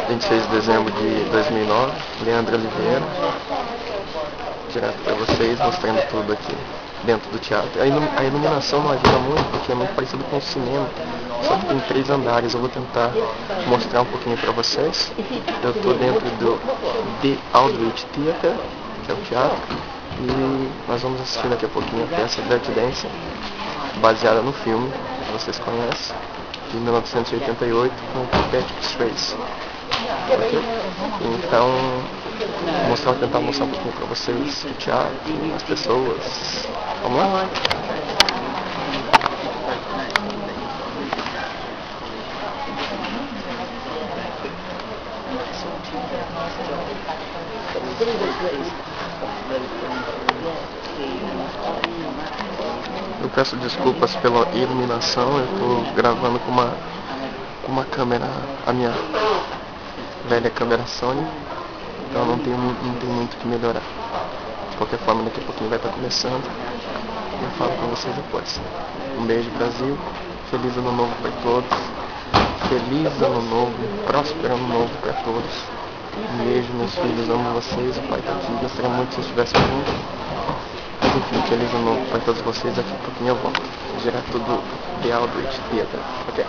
(26 de dezembro de 2009), Leandro Oliveira, direto para vocês, mostrando tudo aqui dentro do teatro. A iluminação não ajuda muito, porque é muito parecido com o cinema, só que tem 3 andares. Eu vou tentar mostrar um pouquinho para vocês. Eu estou dentro do The Aldrich Theatre, que é o teatro, e nós vamos assistir daqui a pouquinho a peça Dirty Dancing, baseada no filme que vocês conhecem, de 1988, com Patrick Swayze. Okay? Então, tentar mostrar um pouquinho para vocês o teatro, as pessoas. Vamos lá? Eu peço desculpas pela iluminação. Eu estou gravando com uma câmera, a minha velha câmera Sony, então não tem muito que melhorar. De qualquer forma, daqui a pouquinho vai estar começando e eu falo com vocês depois. Um beijo, Brasil. Feliz ano novo para todos. Feliz ano novo, próspero ano novo para todos. Um beijo, meus filhos, amo vocês. O pai está aqui, gostaria muito se estivesse junto. Mas enfim, feliz ano novo para todos vocês. Daqui a pouquinho eu volto. Direto do The Aldrich Theatre. Ok.